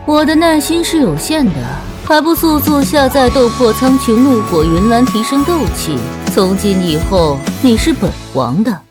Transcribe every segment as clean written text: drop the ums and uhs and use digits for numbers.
我的耐心是有限的，还不速速下载斗破苍穹怒火云岚提升斗气？从今以后，你是本王的。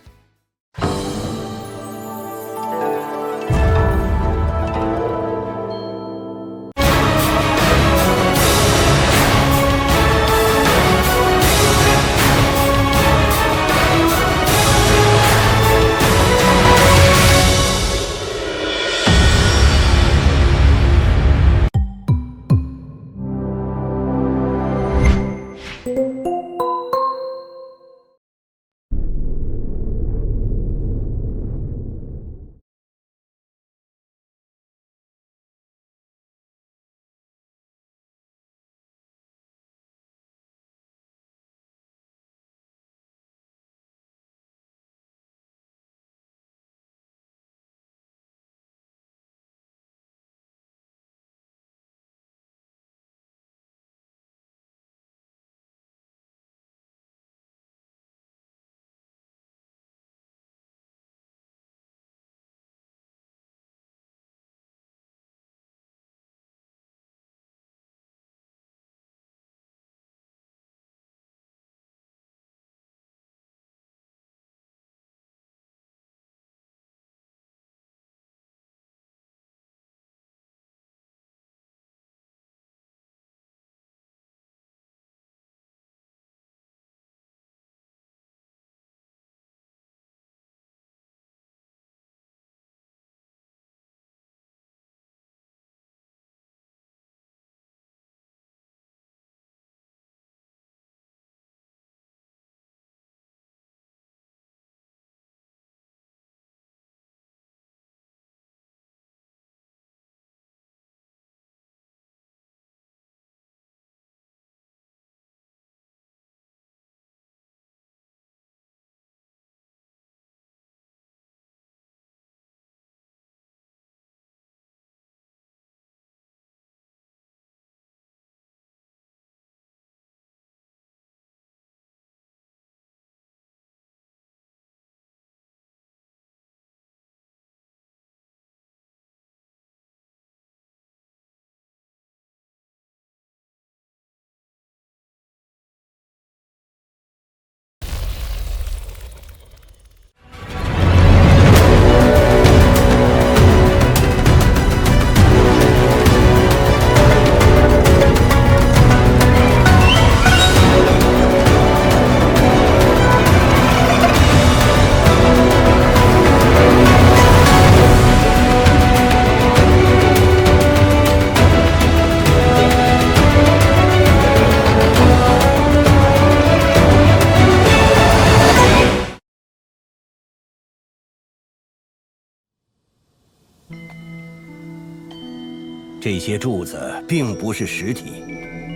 这些柱子并不是实体，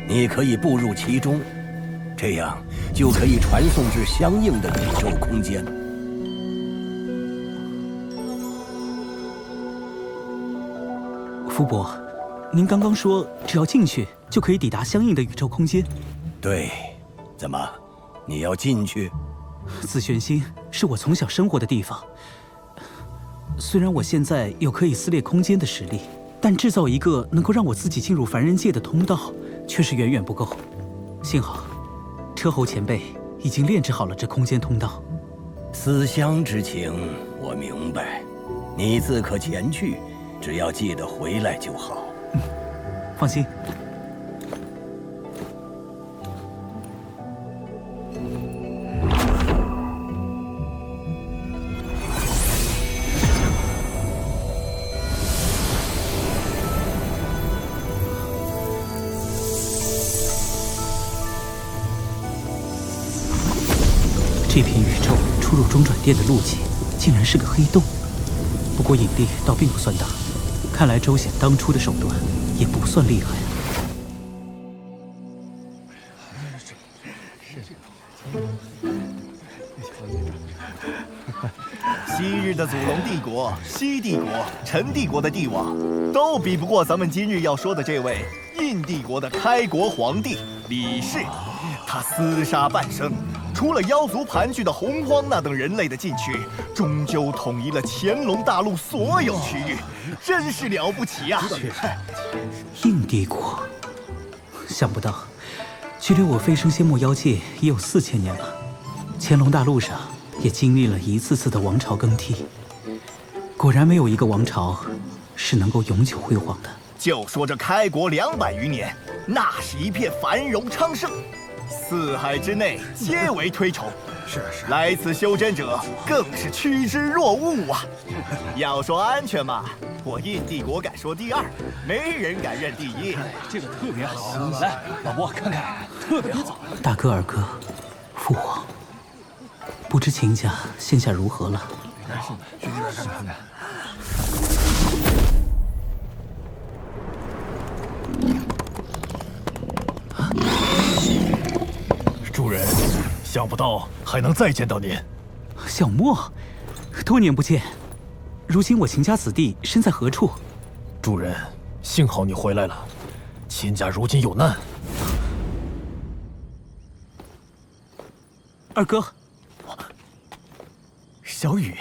你可以步入其中，这样就可以传送至相应的宇宙空间。福伯，您刚刚说只要进去就可以抵达相应的宇宙空间？对，怎么，你要进去？紫玄星是我从小生活的地方，虽然我现在有可以撕裂空间的实力，但制造一个能够让我自己进入凡人界的通道，却是远远不够。幸好，车侯前辈已经炼制好了这空间通道。思乡之情，我明白。你自可前去，只要记得回来就好。放心。这片宇宙出入中转殿的路径竟然是个黑洞，不过引力倒并不算大，看来周显当初的手段也不算厉害。昔日的祖龙帝国、西帝国、陈帝国的帝王，都比不过咱们今日要说的这位印帝国的开国皇帝李氏。他厮杀半生，除了妖族盘踞的洪荒那等人类的禁区，终究统一了乾隆大陆所有区域，真是了不起啊！硬帝国，想不到，距离我飞升仙魔妖界也有4000年了。乾隆大陆上也经历了一次次的王朝更替，果然没有一个王朝是能够永久辉煌的。就说这开国200余年，那是一片繁荣昌盛，四海之内皆为推崇。是，来此修真者更是趋之若鹜啊！要说安全嘛，我印帝国敢说第2，没人敢认第1。这个特别好，来，老伯看看，特别好。大哥、二哥，父皇，不知秦家现下如何了？去这边看看。主人，想不到还能再见到您。小莫，多年不见，如今我秦家子弟身在何处？主人，幸好你回来了，秦家如今有难。二哥，小雨，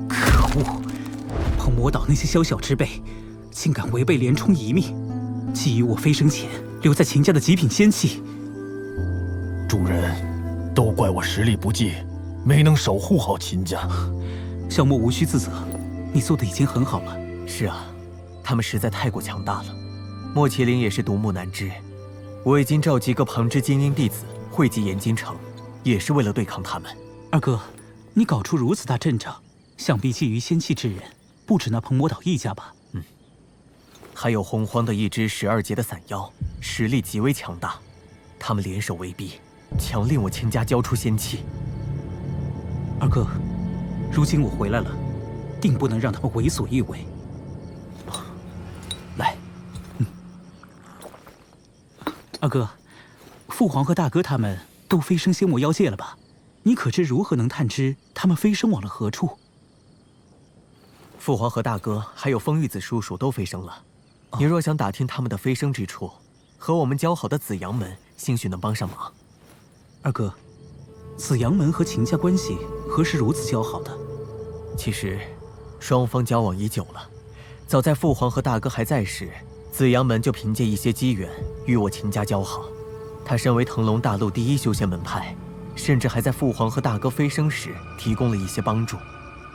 可恶！碰魔岛那些宵小之辈，竟敢违背连冲遗命，觊觎我飞升前留在秦家的极品仙器。主人，都怪我实力不济，没能守护好秦家。小莫无需自责，你做的已经很好了。是啊，他们实在太过强大了，莫麒麟也是独木难支。我已经召集各旁支精英弟子汇集延津城，也是为了对抗他们。二哥，你搞出如此大阵仗，想必觊觎仙器之人不止那彭魔岛一家吧？还有洪荒的一支12阶的散妖，实力极为强大，他们联手威逼，强令我秦家交出仙器。二哥，如今我回来了，定不能让他们为所欲为。来，二哥，父皇和大哥他们都飞升仙魔妖界了吧？你可知如何能探知他们飞升往了何处？父皇和大哥还有风玉子叔叔都飞升了。你若想打听他们的飞升之处，和我们交好的紫阳门兴许能帮上忙。二哥，紫阳门和秦家关系何时如此交好的？其实，双方交往已久了。早在父皇和大哥还在时，紫阳门就凭借一些机缘与我秦家交好。他身为腾龙大陆第一修仙门派，甚至还在父皇和大哥飞升时提供了一些帮助。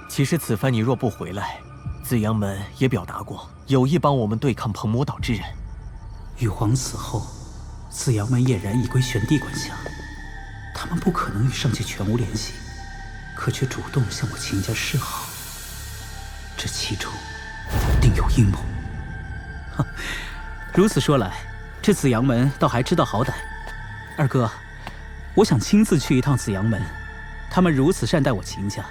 其实此番你若不回来，紫阳门也表达过有意帮我们对抗彭魔岛之人。羽皇死后，紫阳门俨然已归玄帝管辖，他们不可能与上界全无联系，可却主动向我秦家示好，这其中定有阴谋。如此说来，这紫阳门倒还知道好歹。二哥，我想亲自去一趟紫阳门，他们如此善待我秦家，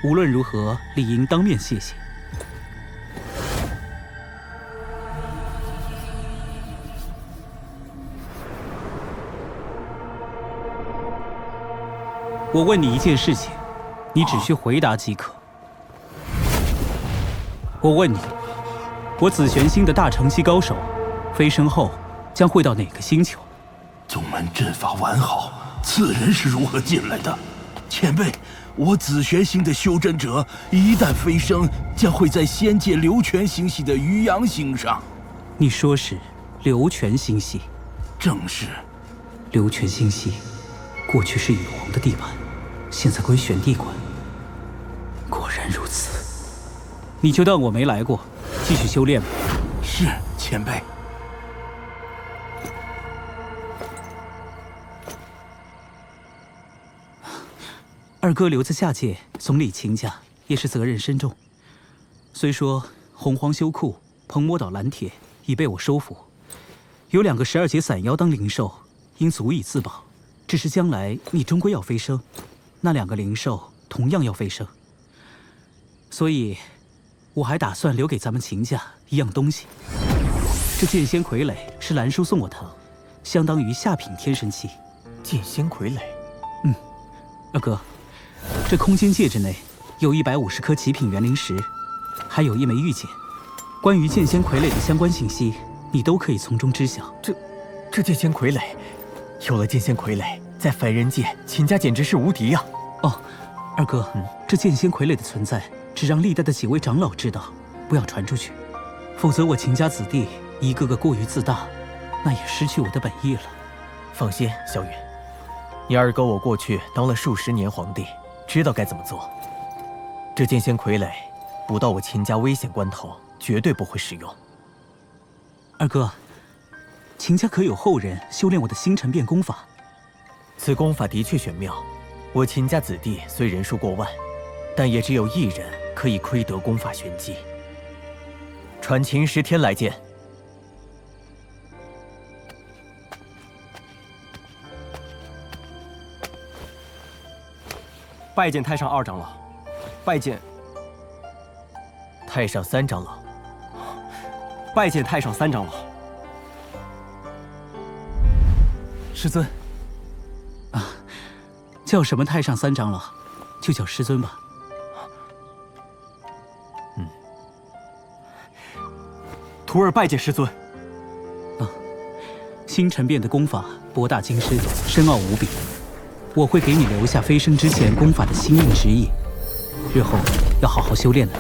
无论如何理应当面谢谢。我问你一件事情，你只需回答即可。我问你，我紫玄星的大乘期高手，飞升后将会到哪个星球？宗门阵法完好，此人是如何进来的？前辈，我紫玄星的修真者一旦飞升，将会在仙界流泉星系的渔阳星上。你说是流泉星系？正是。流泉星系过去是羽皇的地盘，现在归玄帝管。果然如此，你就当我没来过，继续修炼吧。是，前辈。二哥留在下界总理秦家，也是责任深重。虽说洪荒修库、彭魔岛蓝铁已被我收服，有2个12阶散妖当灵兽，应足以自保。只是将来你终归要飞升，那2个灵兽同样要飞升，所以我还打算留给咱们秦家一样东西。这剑仙傀儡是兰叔送我的，相当于下品天神器。剑仙傀儡？二哥，这空间戒指内有150颗极品元灵石，还有1枚玉简。关于剑仙傀儡的相关信息，你都可以从中知晓。这剑仙傀儡，有了剑仙傀儡，在凡人界，秦家简直是无敌呀！哦，二哥，这剑仙傀儡的存在，只让历代的几位长老知道，不要传出去，否则我秦家子弟一个个过于自大，那也失去我的本意了。放心，小雨，你二哥我过去当了数十年皇帝，知道该怎么做。这剑仙傀儡，不到我秦家危险关头，绝对不会使用。二哥，秦家可有后人修炼我的星辰变功法？此功法的确玄妙，我秦家子弟虽人数过万，但也只有一人可以窥得功法玄机。传秦10天来见。拜见太上2长老，拜见太上3长老，拜见太上3长老。师尊。啊，叫什么太上3长老，就叫师尊吧。徒儿拜见师尊。星辰变的功法博大精深，深奥无比。我会给你留下飞升之前功法的心印之意，日后要好好修炼的。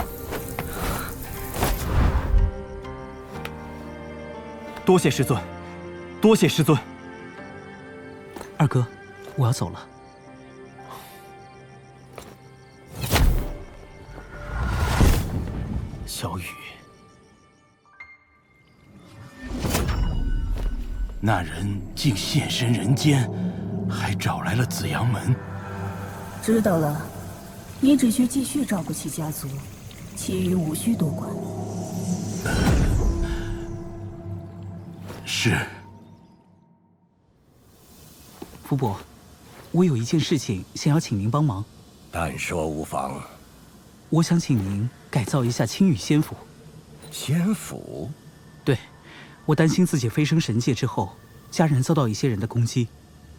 多谢师尊，多谢师尊。二哥，我要走了。小雨，那人竟现身人间，还找来了紫阳门。知道了，你只需继续照顾其家族，其余无需多管。是。福伯，我有一件事情想要请您帮忙。但说无妨。我想请您改造一下青羽仙府。仙府？对，我担心自己飞升神界之后，家人遭到一些人的攻击，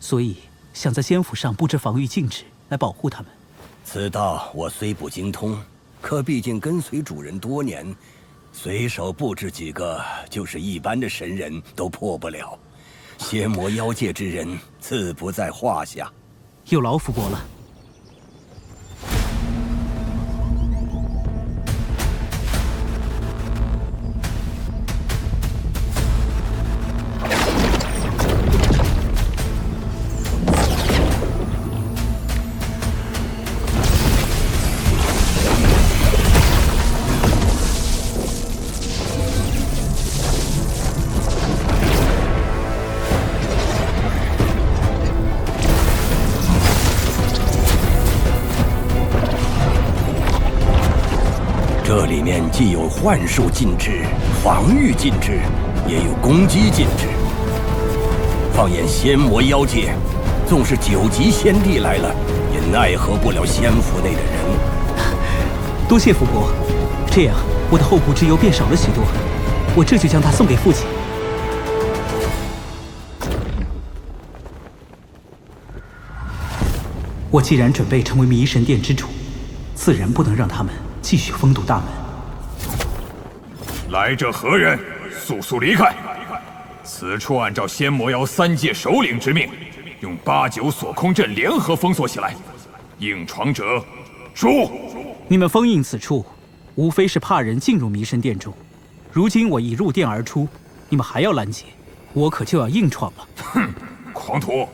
所以想在仙府上布置防御禁制来保护他们。此道我虽不精通，可毕竟跟随主人多年，随手布置几个，就是一般的神人都破不了。邪魔妖界之人，自不在话下。有劳福伯了。这里面既有幻术禁制、防御禁制，也有攻击禁制。放眼仙魔妖界，纵是9级仙帝来了，也奈何不了仙府内的人。多谢福伯，这样我的后顾之忧变少了许多。我这就将它送给父亲。我既然准备成为迷神殿之主，自然不能让他们继续封堵大门。来者何人？速速离开！此处按照仙魔妖3界首领之命，用8、9锁空阵联合封锁起来。硬闯者，诛！你们封印此处，无非是怕人进入迷神殿中。如今我一入殿而出，你们还要拦截，我可就要硬闯了。哼，狂徒！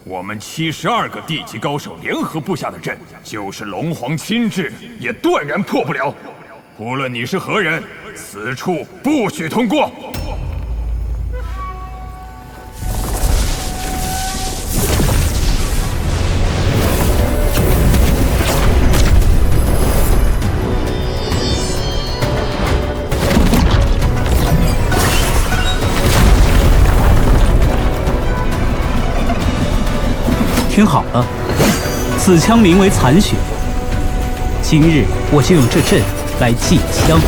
我们72个地级高手联合布下的阵，就是龙皇亲至，也断然破不了。无论你是何人，此处不许通过。听好了，此枪名为残雪。今日我就用这阵来祭枪。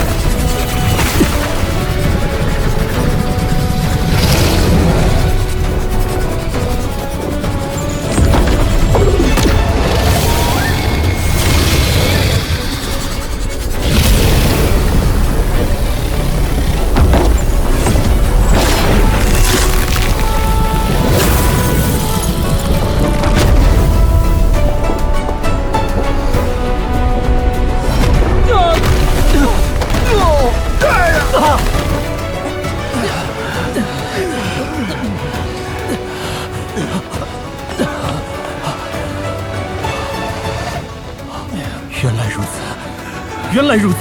原来如此。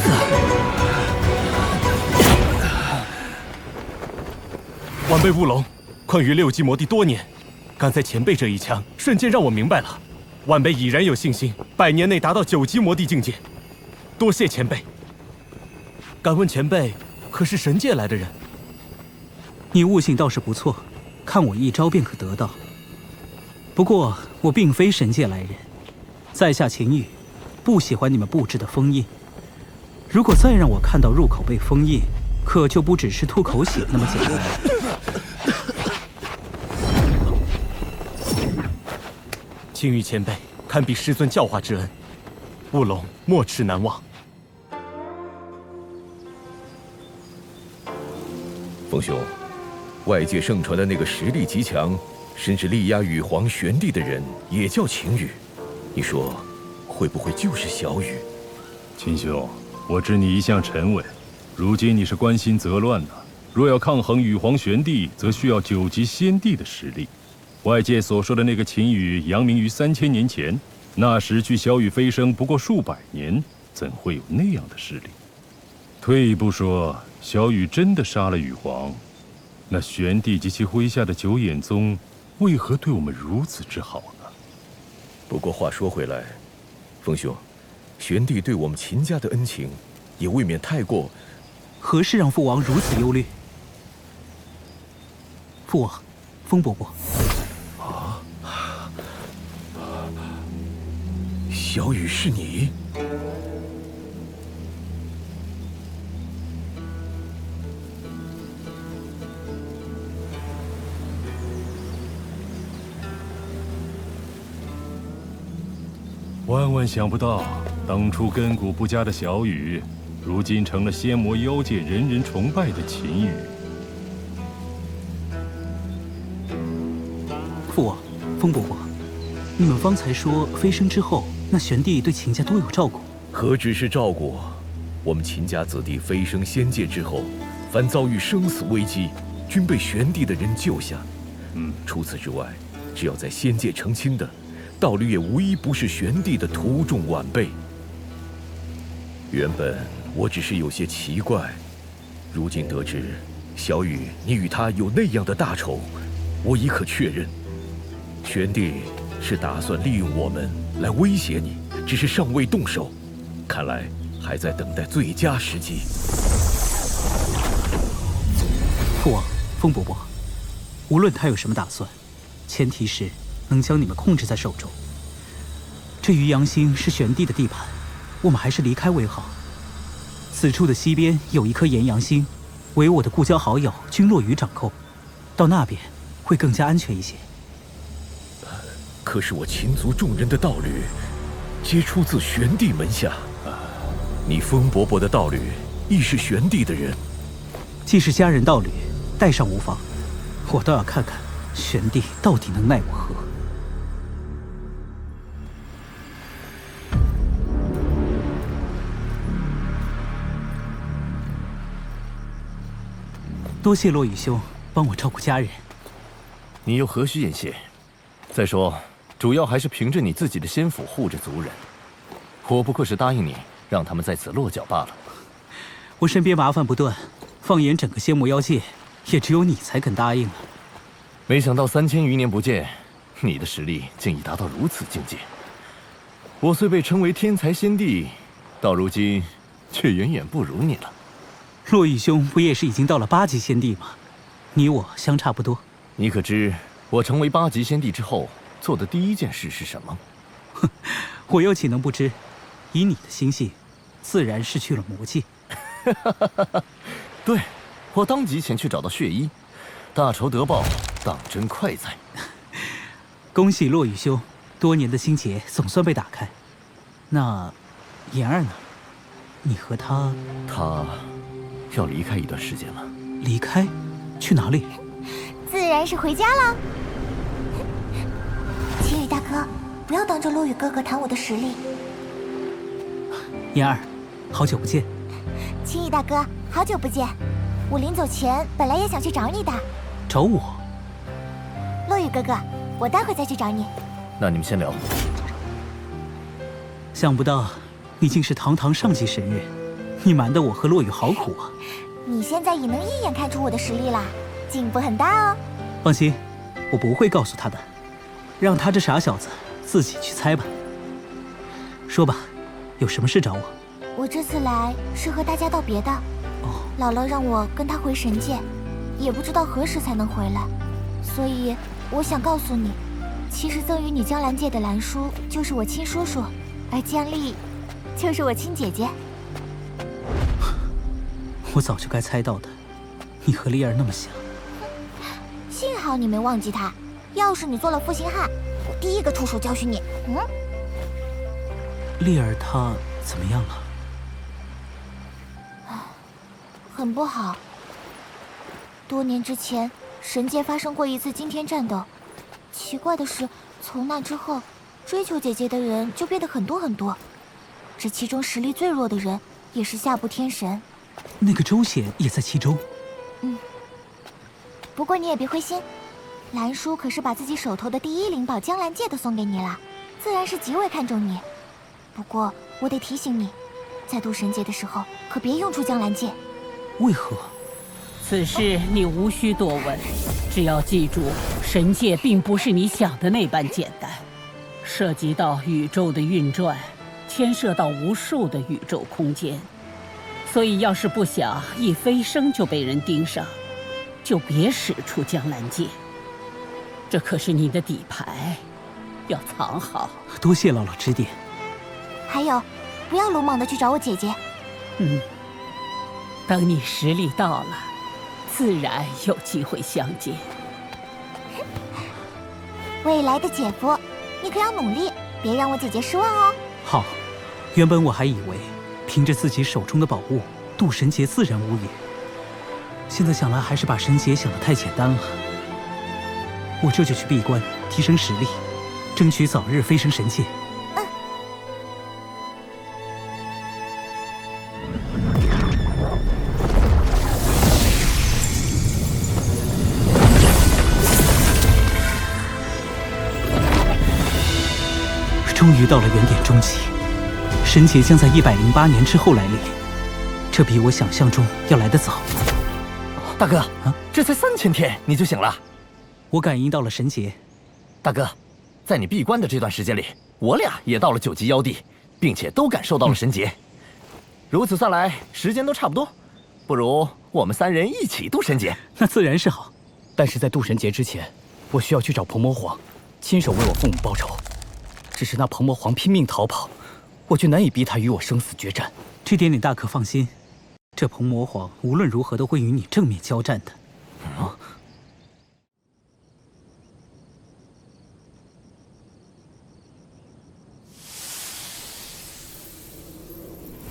晚辈乌龙，困于6级魔地多年，刚才前辈这一枪，瞬间让我明白了，晚辈已然有信心100年内达到9级魔地境界。多谢前辈。敢问前辈，可是神界来的人？你悟性倒是不错，看我一招便可得到。不过我并非神界来人，在下秦羽，不喜欢你们布置的封印。如果再让我看到入口被封印，可就不只是吐口血那么简单了。青羽前辈堪比师尊教化之恩，乌龙没齿难忘。风兄，外界盛传的那个实力极强，甚至力压羽皇玄帝的人，也叫秦羽。你说，会不会就是小羽？秦兄，我知你一向沉稳，如今你是关心则乱呢。若要抗衡羽皇玄帝，则需要9级仙帝的实力。外界所说的那个秦羽，扬名于3000年前，那时距小羽飞升不过数百年，怎会有那样的实力？退一步说，小羽真的杀了羽皇，那玄帝及其麾下的9眼宗，为何对我们如此之好呢？不过话说回来，风兄，玄帝对我们秦家的恩情，也未免太过。何事让父王如此忧虑？父王，风伯伯。小羽是你？万万想不到，当初根骨不佳的小羽，如今成了仙魔妖界人人崇拜的秦羽。父王，风伯伯，你们方才说飞升之后，那玄帝对秦家多有照顾。何止是照顾，我们秦家子弟飞升仙界之后，凡遭遇生死危机，均被玄帝的人救下。除此之外，只要在仙界成亲的，道侣也无一不是玄帝的徒众晚辈。原本我只是有些奇怪，如今得知小羽你与他有那样的大仇，我已可确认，玄帝是打算利用我们来威胁你，只是尚未动手，看来还在等待最佳时机。父王，风伯伯，无论他有什么打算，前提是能将你们控制在手中。这渔阳星是玄帝的地盘，我们还是离开为好。此处的西边有一颗炎阳星，为我的故交好友君落羽掌控，到那边会更加安全一些。可是我秦族众人的道侣，皆出自玄帝门下。你风伯伯的道侣，亦是玄帝的人。既是家人道侣，带上无妨。我倒要看看玄帝到底能奈我何。多谢落羽兄帮我照顾家人。你又何须言谢？再说，主要还是凭着你自己的仙府护着族人。我不过是答应你，让他们在此落脚罢了。我身边麻烦不断，放眼整个仙魔妖界，也只有你才肯答应了。没想到3000余年不见，你的实力竟已达到如此境界。我虽被称为天才仙帝，到如今却远远不如你了。落羽兄不也是已经到了8级仙帝吗？你我相差不多。你可知我成为8级仙帝之后做的第一件事是什么？哼，我又岂能不知？以你的心性，自然是去了魔界。对，我当即前去找到血衣，大仇得报，当真快哉！恭喜落羽兄，多年的心结总算被打开。那言儿呢？你和他……他要离开一段时间了。离开？去哪里？自然是回家了。秦羽大哥，不要当着落羽哥哥谈我的实力。言儿，好久不见。秦羽大哥，好久不见。我临走前本来也想去找你的。找我？落羽哥哥，我待会再去找你。那你们先聊。想不到你竟是堂堂上级神人，你瞒得我和洛雨好苦啊！你现在也能一眼看出我的实力啦，进步很大哦。放心，我不会告诉他的，让他这傻小子自己去猜吧。说吧，有什么事找我？我这次来是和大家道别的。姥姥让我跟她回神界，也不知道何时才能回来，所以我想告诉你，其实赠予你江兰界的兰书就是我亲叔叔，而江丽就是我亲姐姐。我早就该猜到的，你和丽儿那么像。幸好你没忘记她，要是你做了负心汉，我第一个出手教训你。丽儿她怎么样了？很不好。多年之前，神界发生过一次惊天战斗。奇怪的是，从那之后，追求姐姐的人就变得很多很多。这其中实力最弱的人，也是下部天神。那个周显也在其中。不过你也别灰心，兰叔可是把自己手头的第一灵宝江兰界都送给你了，自然是极为看重你。不过我得提醒你，在渡神界的时候，可别用出江兰界。为何？此事你无需多问，只要记住，神界并不是你想的那般简单，涉及到宇宙的运转，牵涉到无数的宇宙空间，所以要是不想一飞升就被人盯上，就别使出江兰界。这可是你的底牌，要藏好。多谢姥姥指点。还有，不要鲁莽的去找我姐姐。等你实力到了，自然有机会相见。未来的姐夫，你可要努力，别让我姐姐失望哦。好，原本我还以为凭着自己手中的宝物，渡神劫自然无虞。现在想来，还是把神劫想得太简单了。我这就去闭关，提升实力，争取早日飞升神界。终于到了原点终极，神劫将在108年之后来临，这比我想象中要来得早。大哥，这才3000天你就醒了？我感应到了神劫。大哥，在你闭关的这段时间里，我俩也到了9级妖地，并且都感受到了神劫。如此算来，时间都差不多，不如我们3人一起渡神劫？那自然是好。但是在渡神劫之前，我需要去找鹏魔皇，亲手为我父母报仇。只是那鹏魔皇拼命逃跑，我却难以逼他与我生死决战。这点你大可放心，这鹏魔皇无论如何都会与你正面交战的。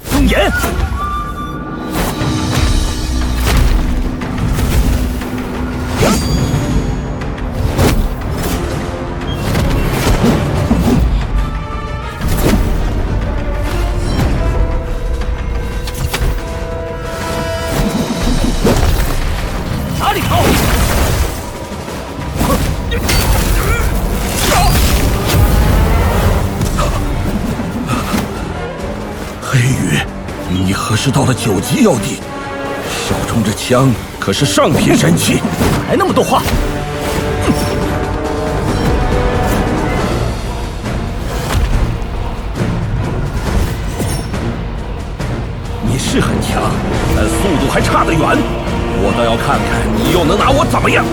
封眼！哪里逃？黑羽，你何时到了9级妖地？手中这枪可是上品神器，哪来那么多话？你是很强，但速度还差得远。我倒要看看你又能拿我怎么样！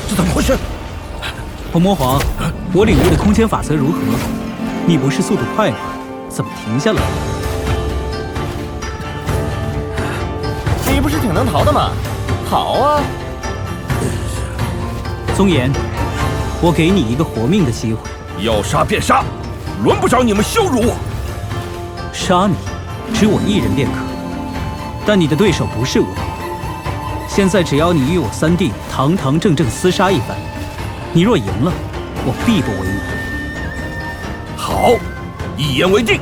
这怎么回事？鹏魔皇，我领悟的空间法则如何？你不是速度快吗？怎么停下来了？你不是挺能逃的吗？逃啊！宗言，我给你一个活命的机会。要杀便杀，轮不着你们羞辱我。杀你，只我一人便可。但你的对手不是我。现在只要你与我3弟堂堂正正厮杀一番，你若赢了，我必不为难。好，一言为定。